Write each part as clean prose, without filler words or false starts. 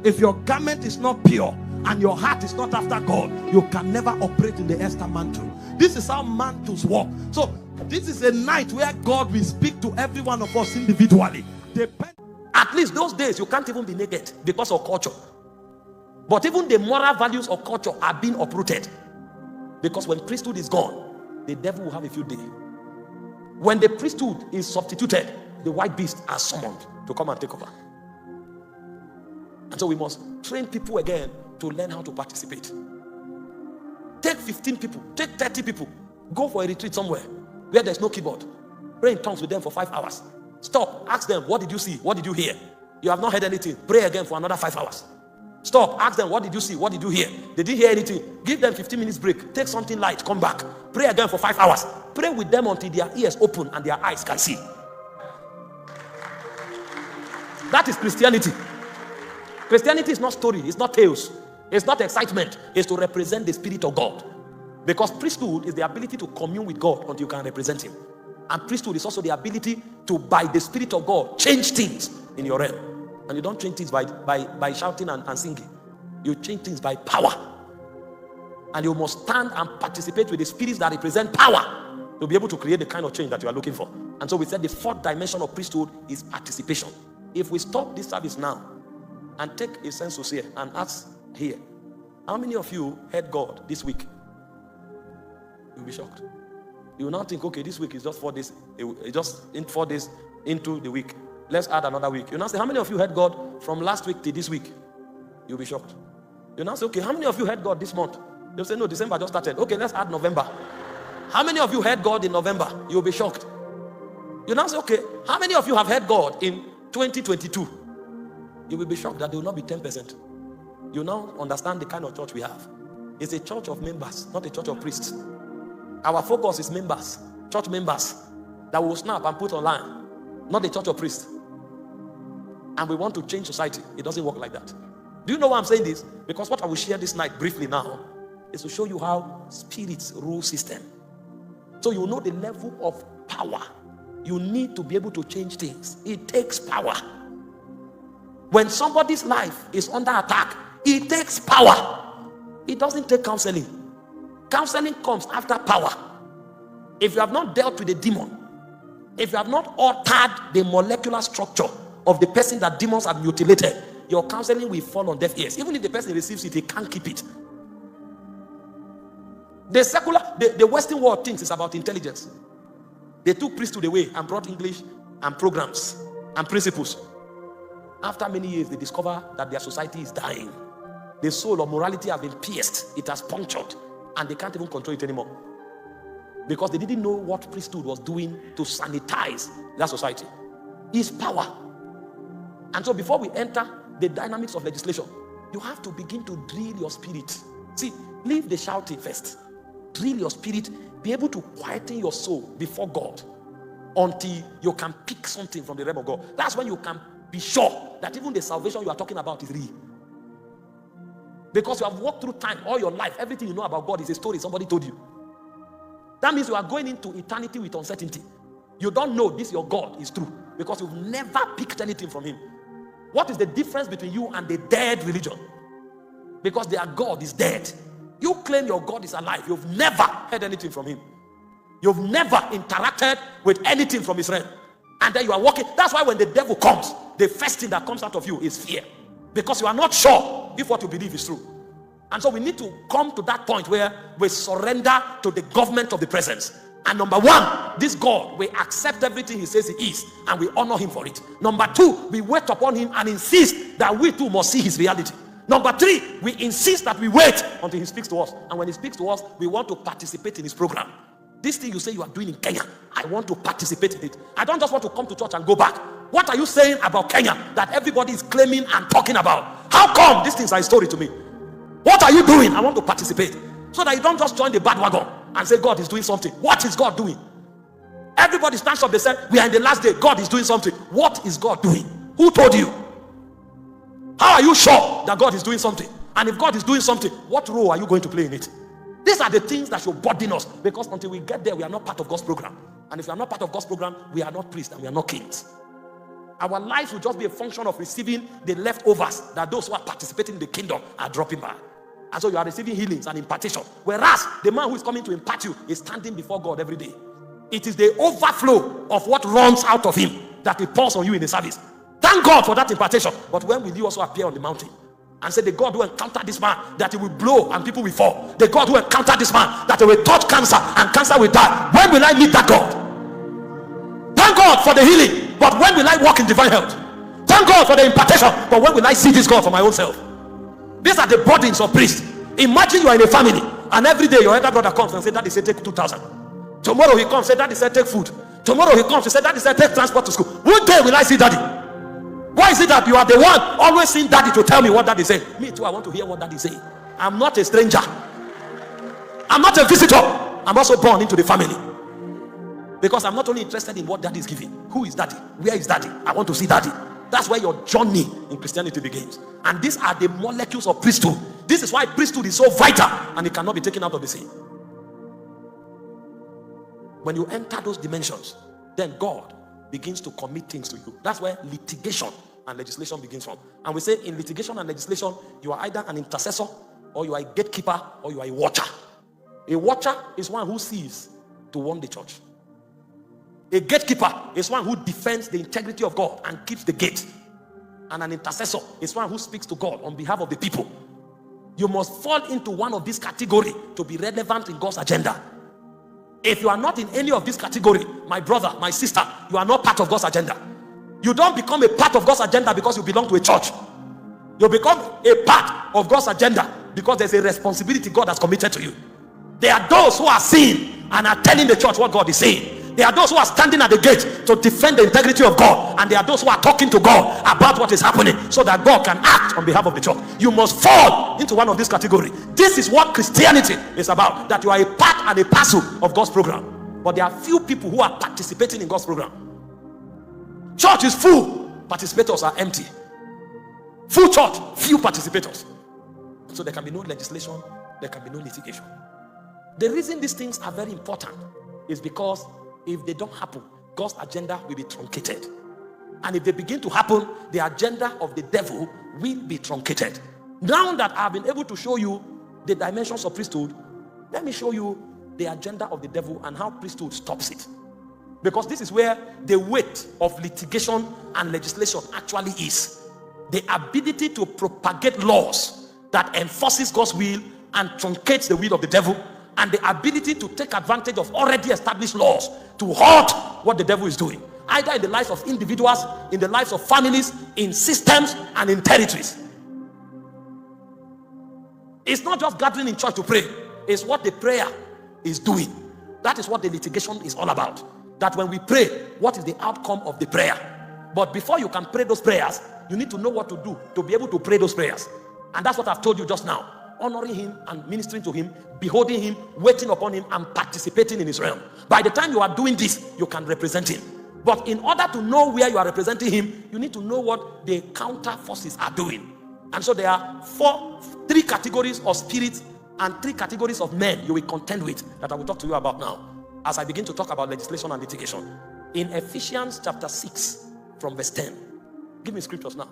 If your garment is not pure and your heart is not after God, you can never operate in the Esther mantle. This is how mantles work. So this is a night where God will speak to every one of us individually. At least those days you can't even be naked because of culture. But even the moral values of culture are being uprooted. Because when priesthood is gone, the devil will have a field day. When the priesthood is substituted, the white beasts are summoned to come and take over. And so we must train people again to learn how to participate. Take 15 people, take 30 people, go for a retreat somewhere where there's no keyboard. Pray in tongues with them for 5 hours. Stop, ask them, what did you see? What did you hear? You have not heard anything. Pray again for another 5 hours. Stop, ask them, what did you see? What did you hear? They didn't hear anything. Give them 15 minutes break. Take something light, come back. Pray again for 5 hours. Pray with them until their ears open and their eyes can see. That is Christianity. Christianity is not story, it's not tales, it's not excitement, it's to represent the Spirit of God. Because priesthood is the ability to commune with God until you can represent Him. And priesthood is also the ability to, by the Spirit of God, change things in your realm. And you don't change things by shouting and singing. You change things by power. And you must stand and participate with the spirits that represent power to be able to create the kind of change that you are looking for. And so we said the fourth dimension of priesthood is participation. If we stop this service now and take a census here and ask here, how many of you heard God this week? You'll be shocked. You will now think, okay, this week is just 4 days, just in 4 days into the week. Let's add another week. You now say, how many of you heard God from last week to this week? You'll be shocked. You now say, okay, how many of you heard God this month? You'll say, no, December just started. Okay, let's add November. How many of you heard God in November? You'll be shocked. You now say, okay, how many of you have heard God in 2022? You will be shocked that there will not be 10%. You now understand the kind of church we have. It's a church of members, not a church of priests. Our focus is members, church members that will snap and put online, not the church of priests. And we want to change society. It doesn't work like that. Do you know why I'm saying this? Because what I will share this night briefly now is to show you how spirits rule system. So you know the level of power you need to be able to change things. It takes power. When somebody's life is under attack, it takes power. It doesn't take counseling. Counseling comes after power. If you have not dealt with a demon, if you have not altered the molecular structure of the person that demons have mutilated, your counseling will fall on deaf ears. Even if the person receives it, he can't keep it. The Western world thinks it's about intelligence. They took priesthood away and brought English and programs and principles. After many years, they discover that their society is dying. The soul of morality has been pierced. It has punctured. And they can't even control it anymore. Because they didn't know what priesthood was doing to sanitize that society. It's power. And so before we enter the dynamics of legislation, you have to begin to drill your spirit. See, leave the shouting first. Drill your spirit. Be able to quieten your soul before God until you can pick something from the realm of God. That's when you can be sure that even the salvation you are talking about is real. Because you have walked through time all your life. Everything you know about God is a story somebody told you. That means you are going into eternity with uncertainty. You don't know this your God is true because you've never picked anything from Him. What is the difference between you and the dead religion? Because their God is dead. You claim your God is alive. You've never heard anything from Him. You've never interacted with anything from His realm. And then you are walking. That's why when the devil comes, the first thing that comes out of you is fear. Because you are not sure if what you believe is true. And so we need to come to that point where we surrender to the government of the presence. And number one, this God, we accept everything He says He is and we honor Him for it. Number two, we wait upon Him and insist that we too must see His reality. Number three, we insist that we wait until He speaks to us. And when He speaks to us, we want to participate in His program. This thing you say you are doing in Kenya, I want to participate in it. I don't just want to come to church and go back. What are you saying about Kenya that everybody is claiming and talking about? How come these things are a story to me? What are you doing? I want to participate. So that you don't just join the bandwagon and say God is doing something. What is God doing? Everybody stands up, they say we are in the last day, God is doing something. What is God doing? Who told you? How are you sure that God is doing something? And if God is doing something, what role are you going to play in it? These are the things that should burden us, because until we get there, we are not part of God's program. And if we are not part of God's program, we are not priests and we are not kings. Our lives will just be a function of receiving the leftovers that those who are participating in the kingdom are dropping by. And so you are receiving healings and impartation. Whereas the man who is coming to impart you is standing before God every day. It is the overflow of what runs out of him that he pours on you in the service. Thank God for that impartation. But when will you also appear on the mountain and say, the God who encountered this man, that he will blow and people will fall? The God who encountered this man, that he will touch cancer and cancer will die. When will I meet that God? Thank God for the healing, but when will I walk in divine health? Thank God for the impartation, but when will I see this God for my own self? These are the burdens of priests. Imagine you are in a family and every day your elder brother comes and says, Daddy said take 2,000. Tomorrow he comes and says, Daddy said take food. Tomorrow he comes and says, Daddy said take transport to school. What day will I see Daddy? Why is it that you are the one always seeing Daddy to tell me what Daddy said? Me too, I want to hear what Daddy say. I'm not a stranger. I'm not a visitor. I'm also born into the family. Because I'm not only interested in what Daddy is giving. Who is Daddy? Where is Daddy? I want to see Daddy. That's where your journey in Christianity begins. And these are the molecules of priesthood. This is why priesthood is so vital and it cannot be taken out of the scene. When you enter those dimensions, then God begins to commit things to you. That's where litigation and legislation begins from. And we say in litigation and legislation, you are either an intercessor, or you are a gatekeeper, or you are a watcher. A watcher is one who sees to warn the church. A gatekeeper is one who defends the integrity of God and keeps the gate. And an intercessor is one who speaks to God on behalf of the people. You must fall into one of these categories to be relevant in God's agenda. If you are not in any of this category, my brother, my sister, you are not part of God's agenda. You don't become a part of God's agenda because you belong to a church. You become a part of God's agenda because there's a responsibility God has committed to you. There are those who are seeing and are telling the church what God is saying. There are those who are standing at the gate to defend the integrity of God, and there are those who are talking to God about what is happening so that God can act on behalf of the church. You must fall into one of these categories. This is what Christianity is about, that you are a part and a parcel of God's program. But there are few people who are participating in God's program. Church is full, participators are empty. Full church, few participators. So there can be no legislation, there can be no litigation. The reason these things are very important is because if they don't happen, God's agenda will be truncated. And if they begin to happen, the agenda of the devil will be truncated. Now that I've been able to show you the dimensions of priesthood, let me show you the agenda of the devil and how priesthood stops it. Because this is where the weight of litigation and legislation actually is. The ability to propagate laws that enforces God's will and truncates the will of the devil, and the ability to take advantage of already established laws to halt what the devil is doing, either in the lives of individuals, in the lives of families, in systems, and in territories. It's not just gathering in church to pray. It's what the prayer is doing. That is what the litigation is all about. That when we pray, what is the outcome of the prayer? But before you can pray those prayers, you need to know what to do to be able to pray those prayers. And that's what I've told you just now. Honoring him and ministering to him, beholding him, waiting upon him, and participating in his realm. By the time you are doing this, you can represent him. But in order to know where you are representing him, you need to know what the counter forces are doing. And so there are three categories of spirits and three categories of men you will contend with that I will talk to you about now as I begin to talk about legislation and litigation. In Ephesians chapter 6 from verse 10. Give me scriptures now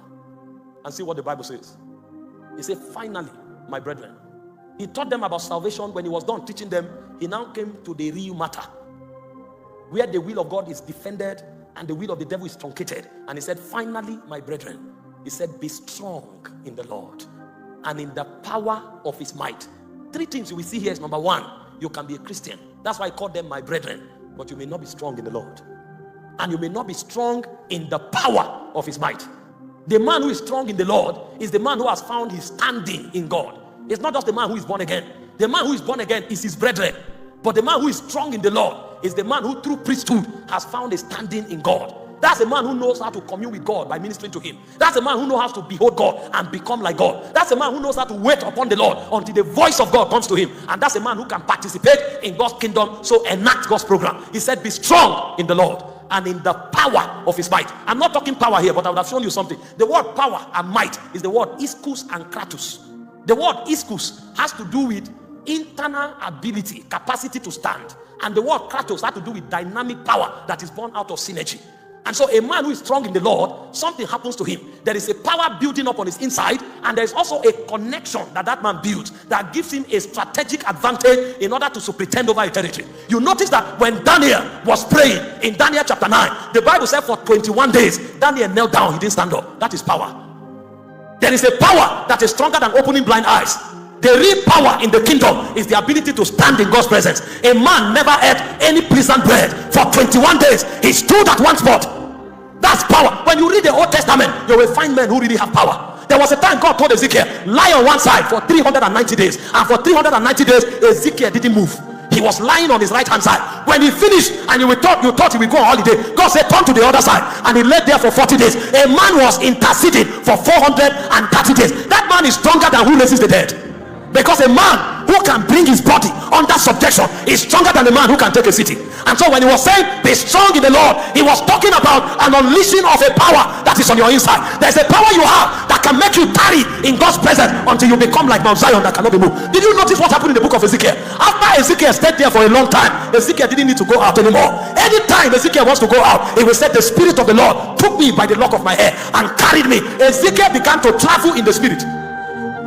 and see what the Bible says. He said, finally, my brethren. He taught them about salvation. When he was done teaching them, he now came to the real matter, where the will of God is defended and the will of the devil is truncated. And he said, finally, my brethren, he said, be strong in the Lord and in the power of his might. Three things we see here is, number one, you can be a Christian. That's why I call them my brethren. But you may not be strong in the Lord. And you may not be strong in the power of his might. The man who is strong in the Lord is the man who has found his standing in God. It's not just the man who is born again. The man who is born again is his brethren. But the man who is strong in the Lord is the man who through priesthood has found a standing in God. That's the man who knows how to commune with God by ministering to him. That's the man who knows how to behold God and become like God. That's the man who knows how to wait upon the Lord until the voice of God comes to him. And that's the man who can participate in God's kingdom, so enact God's program. He said, be strong in the Lord and in the power of his might. I'm not talking power here, but I would have shown you something. The word power and might is the word ischus and kratos. The word ischus has to do with internal ability, capacity to stand. And the word kratos has to do with dynamic power that is born out of synergy. And so a man who is strong in the Lord, something happens to him. There is a power building up on his inside, and there is also a connection that man builds that gives him a strategic advantage in order to superintend over a territory. You notice that when Daniel was praying in Daniel chapter 9, the Bible said for 21 days, Daniel knelt down, he didn't stand up. That is power. There is a power that is stronger than opening blind eyes. The real power in the kingdom is the ability to stand in God's presence. A man never ate any prison bread for 21 days. He stood at one spot. That's power. When you read the Old Testament, you will find men who really have power. There was a time God told Ezekiel, lie on one side for 390 days. And for 390 days, Ezekiel didn't move. He was lying on his right hand side. When he finished and you thought he would go on holiday, God said turn to the other side, and he lay there for 40 days. A man was interceding for 430 days. That man is stronger than who raises the dead. Because a man who can bring his body under subjection is stronger than a man who can take a city. And so when he was saying be strong in the Lord, he was talking about an unleashing of a power that is on your inside. There's a power you have that can make you tarry in God's presence until you become like Mount Zion that cannot be moved. Did you notice what happened in the book of Ezekiel? After Ezekiel stayed there for a long time, Ezekiel didn't need to go out anymore. Anytime Ezekiel wants to go out, he will say the Spirit of the Lord took me by the lock of my hair and carried me. Ezekiel began to travel in the Spirit,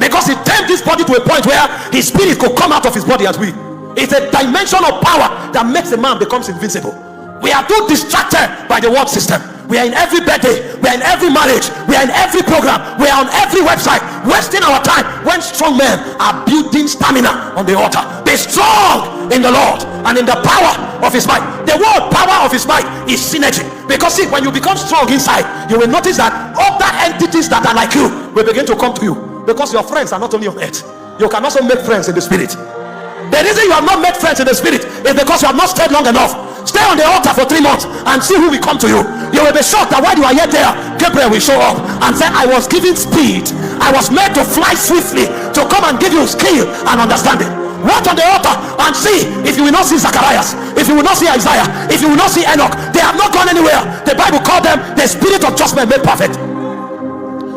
because he tamed this body to a point where his spirit could come out of his body as we. It's a dimension of power that makes a man becomes invincible. We are too distracted by the world system. We are in every birthday, we are in every marriage, we are in every program, we are on every website, wasting our time when strong men are building stamina on the altar. Be strong in the Lord and in the power of his might. The word power of his might is synergy. Because see, when you become strong inside, you will notice that other entities that are like you will begin to come to you. Because your friends are not only on earth, you can also make friends in the spirit. The reason you have not made friends in the spirit is because you have not stayed long enough. Stay on the altar for 3 months and see who will come to you. You will be shocked that while you are yet there, Gabriel will show up and say, I was given speed, I was made to fly swiftly to come and give you skill and understanding. Watch on the altar and see if you will not see Zacharias, if you will not see Isaiah, if you will not see Enoch. They have not gone anywhere. The Bible called them the spirit of judgment made perfect.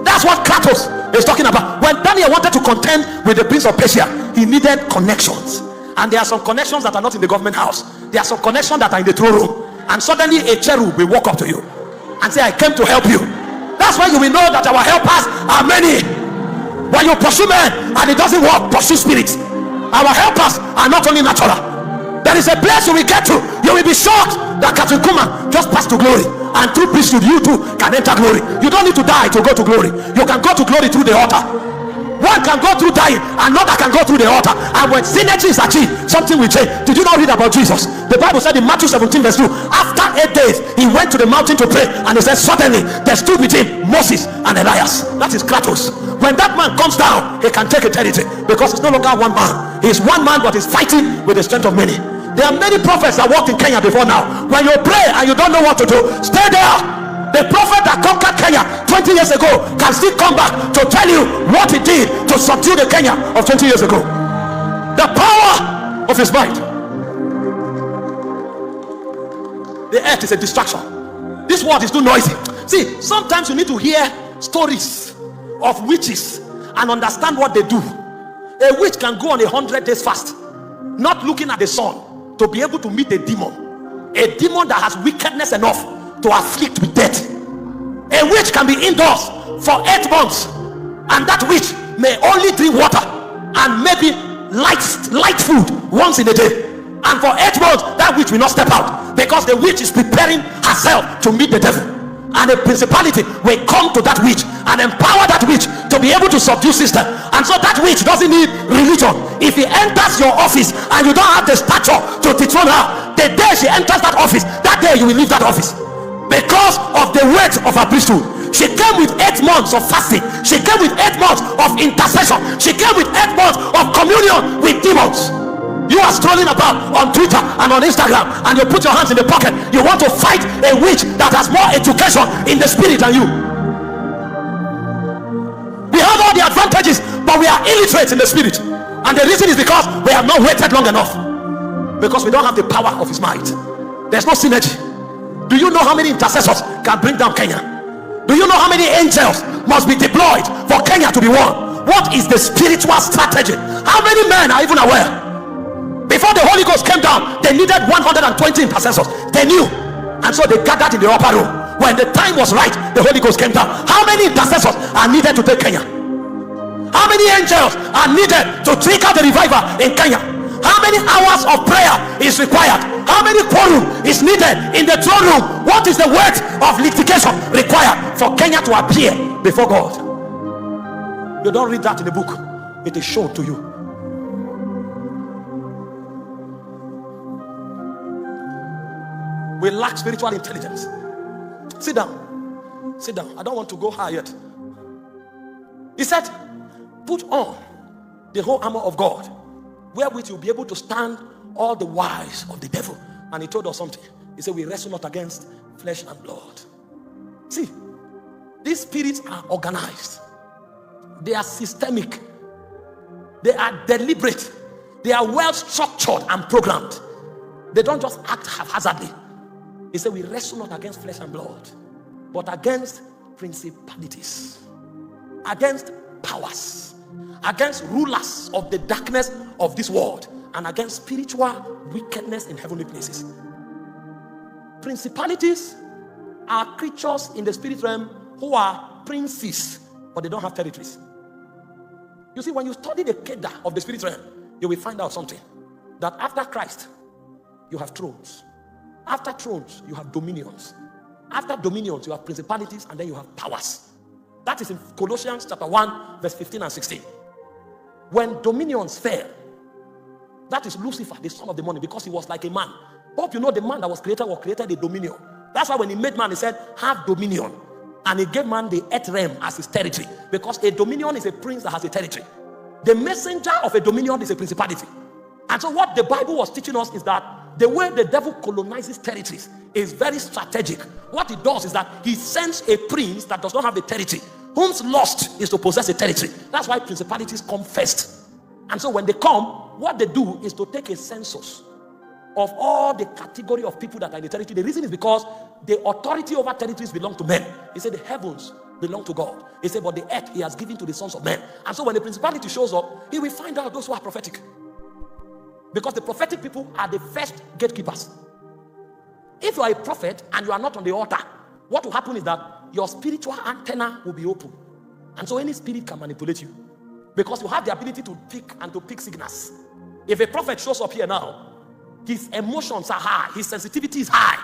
That's what Kratos is talking about. When Daniel wanted to contend with the prince of Persia, he needed connections. And there are some connections that are not in the government house. There are some connections that are in the throne room. And suddenly a cherub will walk up to you and say, I came to help you. That's why you will know that our helpers are many. When you pursue men and it doesn't work, pursue spirits. Our helpers are not only natural. There is a place you will get to. You will be shocked that Captain Kuma just passed to glory. And through priesthood, you too can enter glory. You don't need to die to go to glory. You can go to glory through the altar. One can go through dying, another can go through the altar. And when synergy is achieved, something will change. Did you not read about Jesus? The Bible said in Matthew 17 verse 2, after 8 days, he went to the mountain to pray. And he said, suddenly, there stood between Moses and Elias. That is Kratos. When that man comes down, he can take a territory. Because it's no longer one man. He is one man, but he's fighting with the strength of many. There are many prophets that walked in Kenya before now. When you pray and you don't know what to do, stay there. The prophet that conquered Kenya 20 years ago can still come back to tell you what he did to subdue the Kenya of 20 years ago. The power of his might. The earth is a distraction. This world is too noisy. See, sometimes you need to hear stories of witches and understand what they do. A witch can go on 100 days fast, not looking at the sun, to be able to meet a demon that has wickedness enough to afflict with death. A witch can be indoors for 8 months, and that witch may only drink water and maybe light food once in a day. And for 8 months, that witch will not step out, because the witch is preparing herself to meet the devil. And a principality will come to that witch and empower that witch to be able to subdue sister. And so that witch doesn't need religion. If he enters your office and you don't have the stature to dethrone her, the day she enters that office, that day you will leave that office. Because of the weight of her priesthood. She came with 8 months of fasting. She came with 8 months of intercession. She came with 8 months of communion with demons. You are strolling about on Twitter and on Instagram, and you put your hands in the pocket. You want to fight a witch that has more education in the spirit than you. We have all the advantages, but we are illiterate in the spirit. And the reason is because we have not waited long enough. Because we don't have the power of his might. There's no synergy. Do you know how many intercessors can bring down Kenya? Do you know how many angels must be deployed for Kenya to be won? What is the spiritual strategy? How many men are even aware? Before the Holy Ghost came down, they needed 120 intercessors. They knew. And so they gathered in the upper room. when the time was right, the Holy Ghost came down. How many intercessors are needed to take Kenya? How many angels are needed to trigger the revival in Kenya? How many hours of prayer is required? How many quorum is needed in the throne room? What is the weight of litigation required for Kenya to appear before God? You don't read that in the book. It is shown to you. We lack spiritual intelligence. Sit down. Sit down. I don't want to go high yet. He said, put on the whole armor of God, wherewith you'll be able to stand all the wiles of the devil. And he told us something. He said, we wrestle not against flesh and blood. See, these spirits are organized. They are systemic. They are deliberate. They are well structured and programmed. They don't just act haphazardly. He said, we wrestle not against flesh and blood, but against principalities, against powers, against rulers of the darkness of this world, and against spiritual wickedness in heavenly places. Principalities are creatures in the spirit realm who are princes, but they don't have territories. You see, when you study the Kedar of the spirit realm, you will find out something. That after Christ, you have thrones. After thrones, you have dominions. After dominions, you have principalities, and then you have powers. That is in Colossians chapter 1, verse 15 and 16. When dominions fell, that is Lucifer, the son of the morning, because he was like a man. Hope you know the man that was created a dominion. That's why when he made man, he said, have dominion. And he gave man the earth realm as his territory. Because a dominion is a prince that has a territory. The messenger of a dominion is a principality. And so what the Bible was teaching us is that the way the devil colonizes territories is very strategic. What he does is that he sends a prince that does not have a territory, whom's lust is to possess a territory. That's why principalities come first. And so when they come, what they do is to take a census of all the category of people that are in the territory. The reason is because the authority over territories belong to men. He said the heavens belong to God. He said, but the earth he has given to the sons of men. And so when the principality shows up, he will find out those who are prophetic. Because the prophetic people are the first gatekeepers. If you are a prophet and you are not on the altar, what will happen is that your spiritual antenna will be open. And so any spirit can manipulate you. Because you have the ability to pick signals. If a prophet shows up here now, his emotions are high, his sensitivity is high.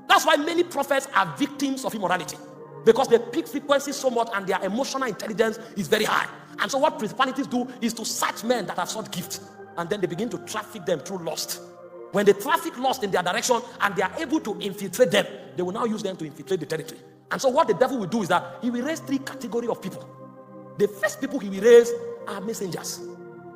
That's why many prophets are victims of immorality. Because they pick frequencies so much and their emotional intelligence is very high. And so what principalities do is to search men that have sought gift. And then they begin to traffic them through lust. When they traffic lust in their direction and they are able to infiltrate them, they will now use them to infiltrate the territory. And so what the devil will do is that he will raise three categories of people. The first people he will raise are messengers.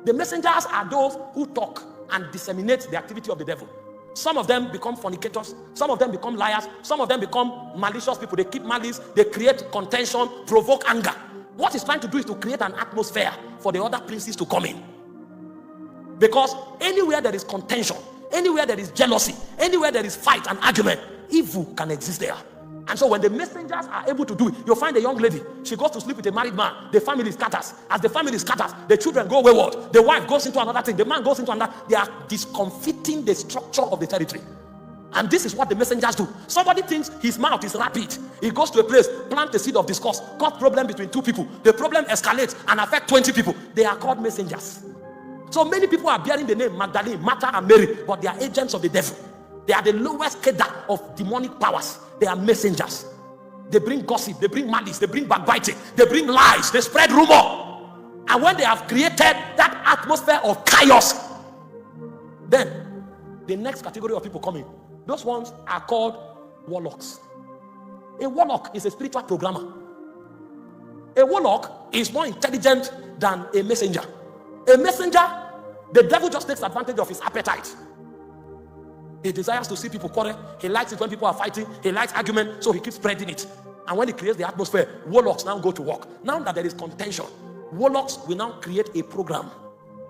The messengers are those who talk and disseminate the activity of the devil. Some of them become fornicators. Some of them become liars. Some of them become malicious people. They keep malice. They create contention, provoke anger. What he's trying to do is to create an atmosphere for the other princes to come in. Because anywhere there is contention, anywhere there is jealousy, anywhere there is fight and argument, evil can exist there. And so when the messengers are able to do it, you'll find a young lady, she goes to sleep with a married man, the family scatters. As the family scatters, the children go wayward, the wife goes into another thing, the man goes into another. They are discomfiting the structure of the territory. And this is what the messengers do. Somebody thinks his mouth is rapid. He goes to a place, plant the seed of discourse, cause problem between two people. The problem escalates and affects 20 people. They are called messengers. So many people are bearing the name Magdalene, Martha, and Mary, but they are agents of the devil. They are the lowest cadre of demonic powers. They are messengers. They bring gossip, they bring malice, they bring backbiting, they bring lies, they spread rumor. And when they have created that atmosphere of chaos, then the next category of people come in. Those ones are called warlocks. A warlock is a spiritual programmer. A warlock is more intelligent than a messenger. A messenger, the devil just takes advantage of his appetite. He desires to see people quarrel. He likes it when people are fighting. He likes argument, so he keeps spreading it. And when he creates the atmosphere, warlocks now go to work. Now that there is contention, warlocks will now create a program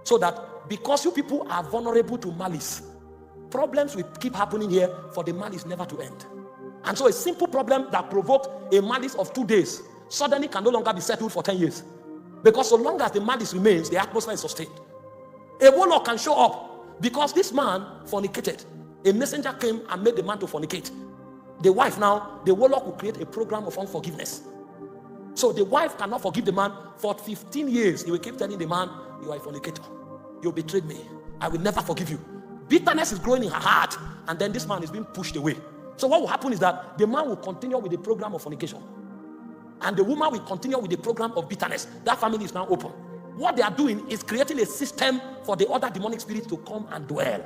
so that because you people are vulnerable to malice, problems will keep happening here for the malice never to end. And so a simple problem that provoked a malice of 2 days suddenly can no longer be settled for 10 years. Because so long as the malice remains, the atmosphere is sustained. A warlock can show up because this man fornicated. A messenger came and made the man to fornicate. the wife now, the warlock will create a program of unforgiveness. So the wife cannot forgive the man. For 15 years, he will keep telling the man, you are a fornicator. You betrayed me. I will never forgive you. Bitterness is growing in her heart, and then this man is being pushed away. So what will happen is that the man will continue with the program of fornication, and the woman will continue with the program of bitterness. That family is now open. What they are doing is creating a system for the other demonic spirits to come and dwell.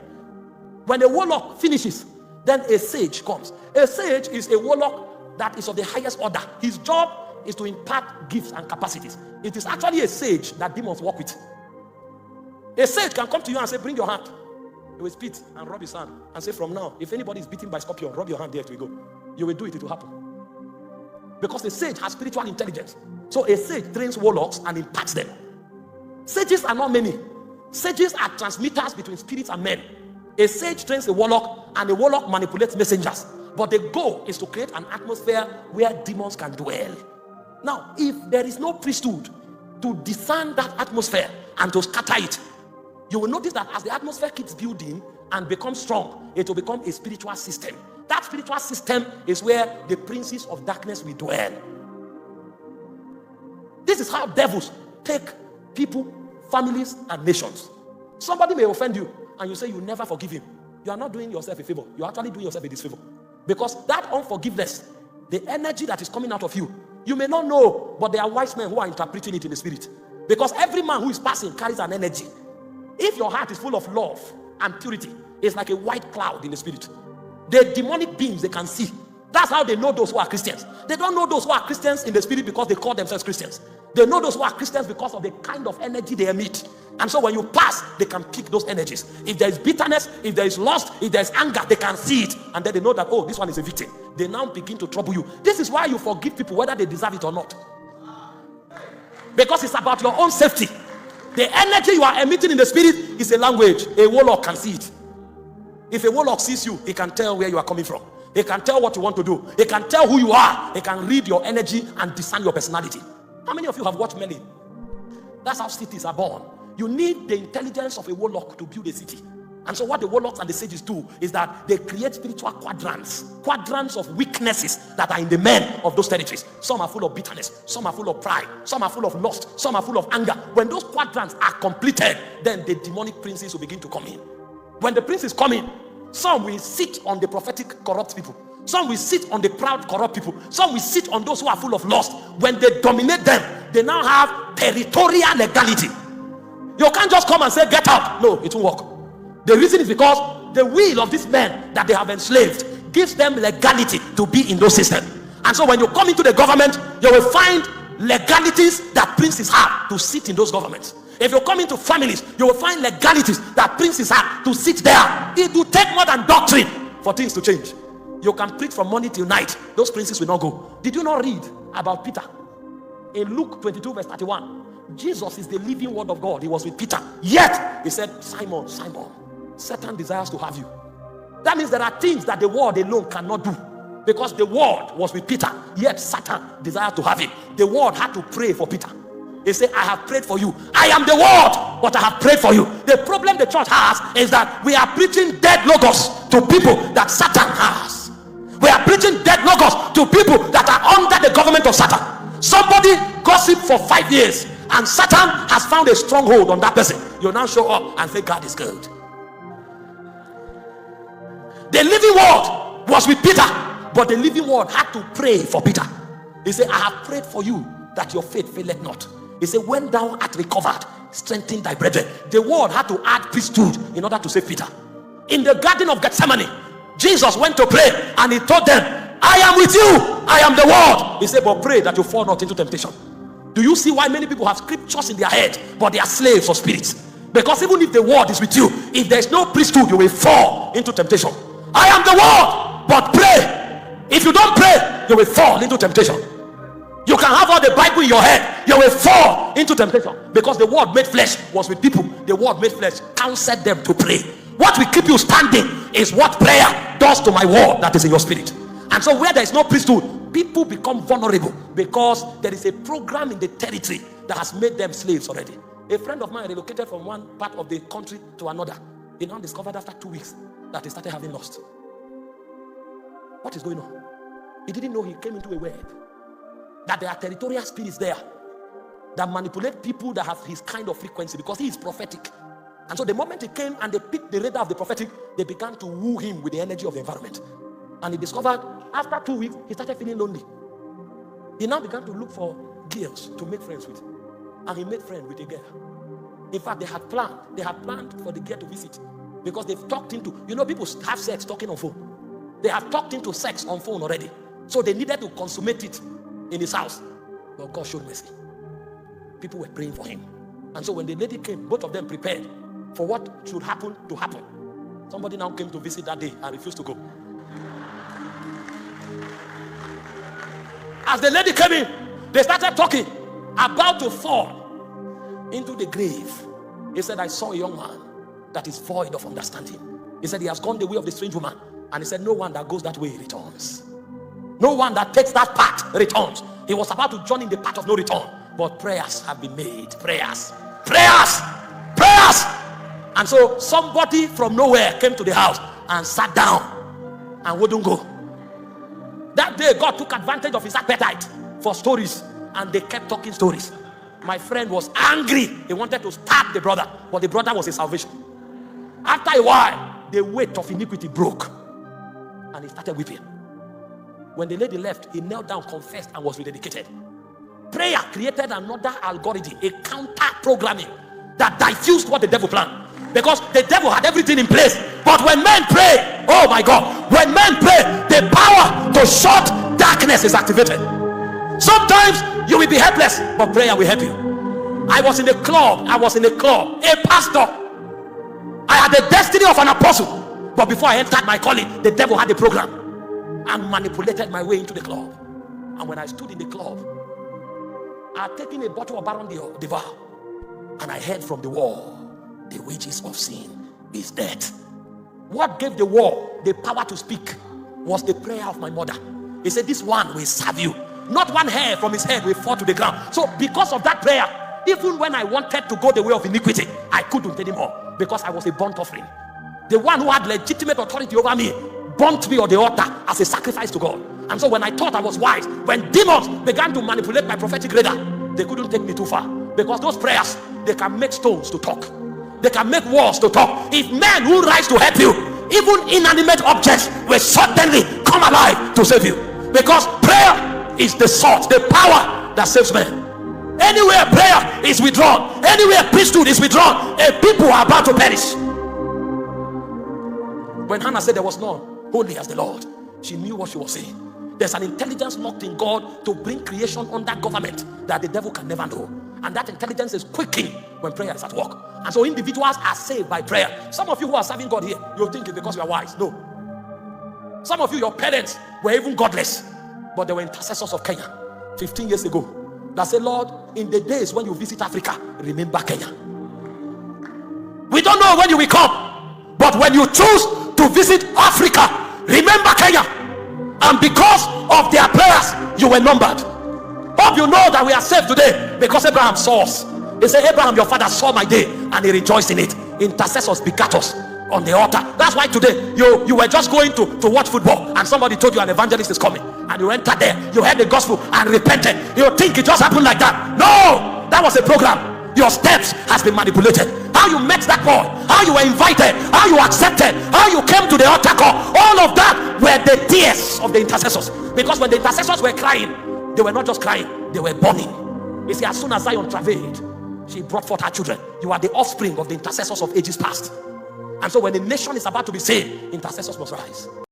When the warlock finishes, then a sage comes. A sage is a warlock that is of the highest order. His job is to impart gifts and capacities. It is actually a sage that demons work with. A sage can come to you and say, bring your hand. He will spit and rub his hand and say, from now, if anybody is beaten by scorpion, rub your hand, there it will go. You will do it, it will happen. Because the sage has spiritual intelligence. So a sage trains warlocks and imparts them. Sages are not many. Sages are transmitters between spirits and men. A sage trains a warlock, and a warlock manipulates messengers. But the goal is to create an atmosphere where demons can dwell. Now, if there is no priesthood to discern that atmosphere and to scatter it, you will notice that as the atmosphere keeps building and becomes strong, it will become a spiritual system. That spiritual system is where the princes of darkness will dwell. This is how devils take people, families, and nations. Somebody may offend you, and you say you never forgive him. You are not doing yourself a favor. You are actually doing yourself a disfavor. Because that unforgiveness, the energy that is coming out of you, you may not know, but there are wise men who are interpreting it in the spirit. Because every man who is passing carries an energy. If your heart is full of love and purity, it's like a white cloud in the spirit. The demonic beings, they can see. That's how they know those who are Christians. They don't know those who are Christians in the spirit because they call themselves Christians. They know those who are Christians because of the kind of energy they emit. And so when you pass, they can pick those energies. If there is bitterness, if there is lust, if there is anger, they can see it. And then they know that, oh, this one is a victim. They now begin to trouble you. This is why you forgive people whether they deserve it or not. Because it's about your own safety. The energy you are emitting in the spirit is a language. A warlock can see it. If a warlock sees you, he can tell where you are coming from. He can tell what you want to do. He can tell who you are. He can read your energy and discern your personality. How many of you have watched Merlin? That's how cities are born. You need the intelligence of a warlock to build a city. And so what the warlocks and the sages do is that they create spiritual quadrants of weaknesses that are in the men of those territories. Some are full of bitterness, some are full of pride, some are full of lust, some are full of anger. When those quadrants are completed, then the demonic princes will begin to come in. When the princes come in, some will sit on the prophetic corrupt people. Some will sit on the proud corrupt people. Some will sit on those who are full of lust. When they dominate them, they now have territorial legality. You can't just come and say, get out. No, it won't work. The reason is because the will of these men that they have enslaved gives them legality to be in those systems. And so when you come into the government, you will find legalities that princes have to sit in those governments. If you come into families, you will find legalities that princes have to sit there. It will take more than doctrine for things to change. You can preach from morning till night. Those princes will not go. Did you not read about Peter? In Luke 22 verse 31, Jesus is the living word of God. He was with Peter. Yet, he said, Simon, Simon, Satan desires to have you. That means there are things that the word alone cannot do. Because the word was with Peter. Yet, Satan desired to have him. The word had to pray for Peter. He said, I have prayed for you. I am the word, but I have prayed for you. The problem the church has is that we are preaching dead logos to people that Satan has. We are preaching dead logos to people that are under the government of Satan. Somebody gossiped for 5 years and Satan has found a stronghold on that person. You now show up and say, God is good. The living word was with Peter, but the living word had to pray for Peter. He said, I have prayed for you that your faith faileth not. He said, when thou art recovered, strengthen thy brethren. The word had to add priesthood in order to save Peter. In the garden of Gethsemane, Jesus went to pray and he told them, I am with you. I am the word. He said, but pray that you fall not into temptation. Do you see why many people have scriptures in their head, but they are slaves of spirits? Because even if the word is with you, if there is no priesthood, you will fall into temptation. I am the word, but pray. If you don't pray, you will fall into temptation. You can have all the Bible in your head, you will fall into temptation. Because the word made flesh was with people. The word made flesh counseled them to pray. What will keep you standing is what prayer does to my word that is in your spirit. And so where there is no priesthood, people become vulnerable because there is a program in the territory that has made them slaves already. A friend of mine relocated from one part of the country to another. He now discovered after 2 weeks that he started having lust. What is going on? He didn't know he came into a web. That there are territorial spirits there that manipulate people that have his kind of frequency, because he is prophetic. And so the moment he came and they picked the radar of the prophetic, they began to woo him with the energy of the environment. And he discovered after 2 weeks, he started feeling lonely. He now began to look for girls to make friends with. And he made friends with a girl. In fact, they had planned for the girl to visit, because they've talked into, people have sex talking on phone. They have talked into sex on phone already. So they needed to consummate it in his house. But God showed mercy. People were praying for him. And so when the lady came, both of them prepared for what should happen to happen. Somebody now came to visit that day and refused to go. As the lady came in, they started talking, about to fall into the grave. He said, I saw a young man that is void of understanding. He said, he has gone the way of the strange woman. And he said, no one that goes that way returns. No one that takes that path returns. He was about to join in the path of no return. But prayers have been made. Prayers. And so somebody from nowhere came to the house and sat down and wouldn't go. That day, God took advantage of his appetite for stories, and they kept talking stories. My friend was angry. He wanted to stab the brother, but the brother was his salvation. After a while, the weight of iniquity broke, and he started weeping. When the lady left, he knelt down, confessed, and was rededicated. Prayer created another algorithm, a counter-programming that diffused what the devil planned. Because the devil had everything in place. But when men pray, oh my God, when men pray, the power to shut darkness is activated. Sometimes you will be helpless, but prayer will help you. I was in a club, a pastor. I had the destiny of an apostle. But before I entered my calling, the devil had a program and manipulated my way into the club. And when I stood in the club, I had taken a bottle of Baron de Val, and I heard from the wall, the wages of sin is death. What gave the wall the power to speak was the prayer of my mother. He said, this one will serve you. Not one hair from his head will fall to the ground. So because of that prayer, even when I wanted to go the way of iniquity, I couldn't anymore, because I was a burnt offering. The one who had legitimate authority over me burnt me on the altar as a sacrifice to God. And so when I thought I was wise, when demons began to manipulate my prophetic radar, they couldn't take me too far, because those prayers, they can make stones to talk. They can make walls to talk. If men who rise to help you, even inanimate objects will suddenly come alive to save you. Because prayer is the sword, the power that saves men. Anywhere prayer is withdrawn, anywhere priesthood is withdrawn, a people are about to perish. When Hannah said there was none holy as the Lord, she knew what she was saying. There's an intelligence locked in God to bring creation under government that the devil can never know. And that intelligence is quickened when prayer is at work. And so individuals are saved by prayer. Some of you who are serving God here, you think it's because you are wise. No. Some of you, your parents were even godless, but they were intercessors of Kenya 15 years ago that said, Lord, in the days when you visit Africa, remember Kenya. We don't know when you will come, but when you choose to visit Africa, remember Kenya. And because of their prayers, you were numbered. Hope you know that we are saved today because Abraham saw us. He said, Abraham, your father saw my day and he rejoiced in it. Intercessors begat us on the altar. That's why today you were just going to watch football and somebody told you an evangelist is coming, and you entered there, you heard the gospel and repented. You think it just happened like that? No, that was a program. Your steps has been manipulated. How you met that boy, how you were invited, how you accepted, how you came to the altar call, all of that were the tears of the intercessors. Because when the intercessors were crying, they were not just crying, they were burning. You see, as soon as Zion travailed, she brought forth her children. You are the offspring of the intercessors of ages past. And so when the nation is about to be saved, intercessors must rise.